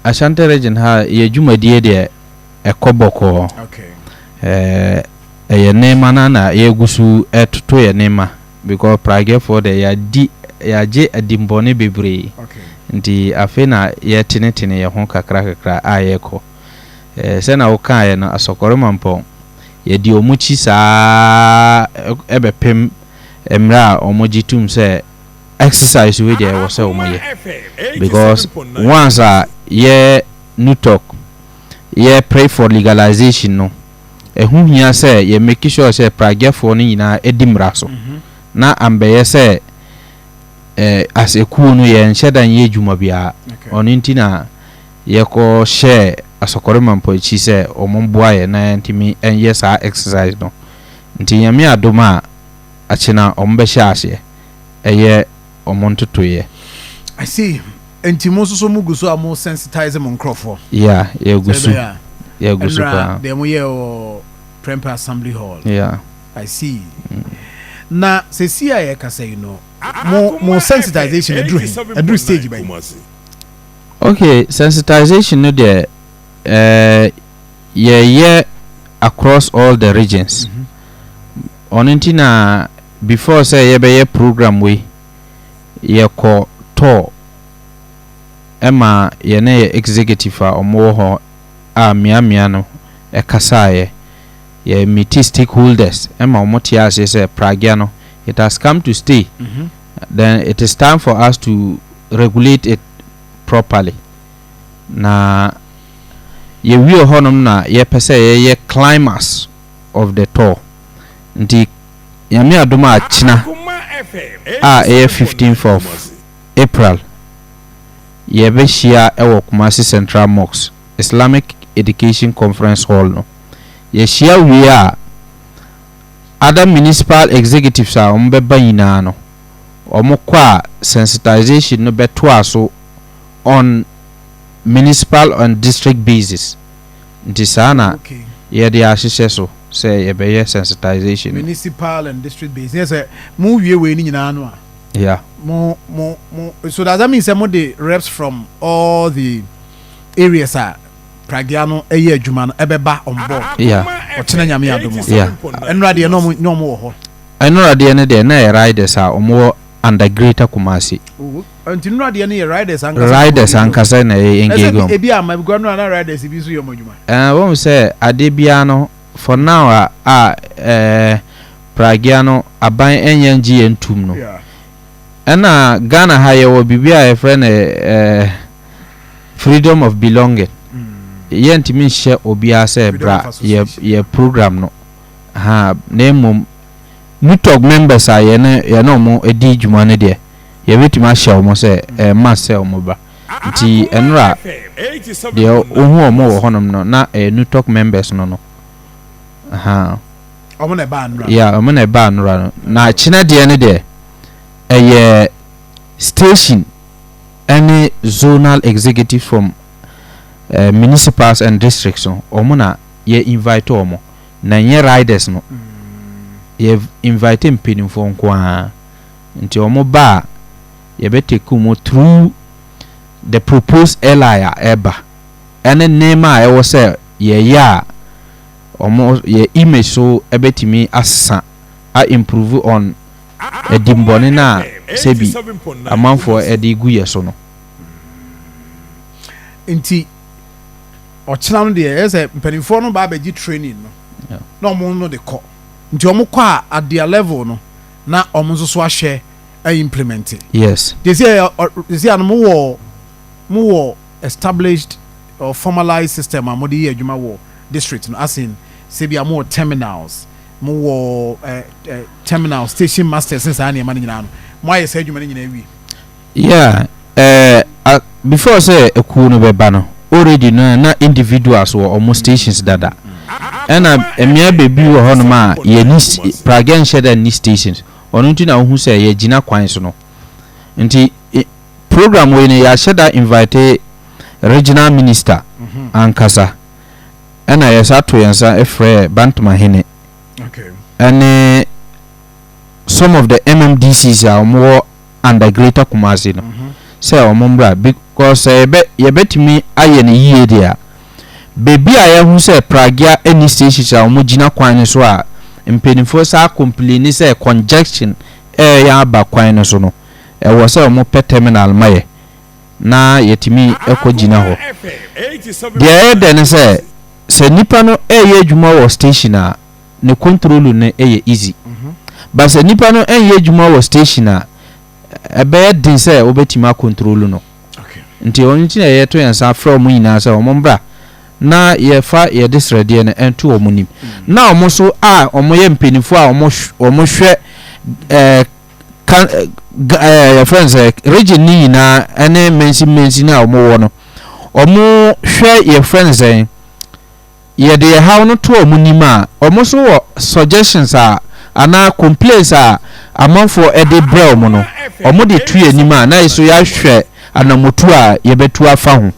Ashanti region ha ye dwumadie de ekoboko. Okay. Ye nema na ye gusu etoto ye nema because Pragyia for the ya je adimbone bebre. Okay. Nti afe na ye tinetine ye ho kakra ayeko. Se na woka ye no asokore mampo ye di omuchi sa ebepem emra omojitum se exercise we there was omoye because once ye nutok ye pray for legalization no ehun hia se ye make sure se Pragyia for ni nyina edimra so na ambeye se as ekuo no ye nhedan ye dwuma bia oninti na ye ko share asokore mampo chi se omomboa ye na ntimi enye sa exercise no nti nyame adoma achina ombe hyase eye omontotoye. I see. Enti mo so muguso amo sensitize mo nkrofo. Yeah, ye gusu. Yeah, gusu pa. Dem ye o Premper Assembly Hall. Yeah. I see. Na se si aye ka say mo sensitization edru stage by. Okay, sensitization no there yeah across all the regions. Onentina before say ye be program we ye ko to ema ye na executive a omo ho a miamia no e kasaye ye meet stakeholders ema omo tia say Pragyia no it has come to stay. Then it is time for us to regulate it properly. Na ye wi honum na ye pese ye climax of the tour. Nti yami adoma achina 15th of April ye be shia ewo Kumasi Central Mosque Islamic Education Conference Hall no ye shia wi a other municipal executives a ombeba yina no omokwa sensitization no beto aso on municipal and district basis. Nti sana ye de ahihye so say ye be sensitization municipal and district basis. Yes, mu wie we ni nyina no a. Yeah. Mo so does that mean some of the reps from all the areas are Pragyia no eye adwuma no ebeba on board. Yeah. Otena nyame adomo. Yeah. Enra de no mo ho. Enra de ne de na riders a omo under Greater Kumasi. Until no de ne riders ankasa na engage. Ebi am go no na riders bi so yom adwuma. Won say ade bia no for now Pragyia no aban enyanji entum no. Yeah. Ena Ghana ha ye wo bibia e friend freedom of belonging. Ye ntimi hye obia say bra ye program no. Ha na mum Nutok members are ye no mo edi dwuma ne de ye betima hye omo say ma say omo ba. Nti enra de ohu omo wo honom no na Nutok members no. Aha. Omo na ba nra. Yeah, omo na ba nra no. Na china de ne de station any zonal executive from municipals and districts no omo na ye invite omo na nye riders no ye invite mpinimfo nko a nti omo ba ye beteku mo through the proposed LI eba ene name a ewo say ye ya omo ye image so ebetimi asa a improve on edimbone na sebi amanfo edi gu ye so no nti ochina no de ese mpanimfo no ba beji training no na omo no de ko nti omo kwa at their level no na omo so ahye implement it. Yes, they say an more established or formalized system amodi adwuma wo district no as in say be more terminals more terminal station masters since ani man nyina no mo aye say adwuma nyina wi. Yeah, before say eku no beba no already na individuals wo almost stations dada ena emia bebi wo hono ma ye ni Pragyia sheda ni stations ono nti na hu say ye gina kwan so no nti program we ne ya sheda invite regional minister ankasa ena ya sato yansa efre bantama hene. Okay. And some of the MMDCs are more under Greater Kumasi no say omombra big cause yebetimi aye ne yie dia bebi a yehu se Pragyia any station a omugina kwan ne so a mpenifo sa complain se congestion ya aba kwan ne so no wo se omo pe terminal maye na yetimi ekogina ho dia eden se nipa no eye adwuma wo station a ne control ne eye easy but se nipa no eye adwuma wo station a ebe din se obetima control no nti onti na ye to yansa from nyina se omombra na ye fa ye disrede ne ento omunim na omo so a omo ye mpenifo a omo hwe your friends region ni na ene mensi na omo wo no omo hwe your friends ye de how no to omunim a omo so wo suggestions a ana complaints a amanfo e de bra omo no omo de tu anim a na iso ya hwe anamotu a ye betu afa ho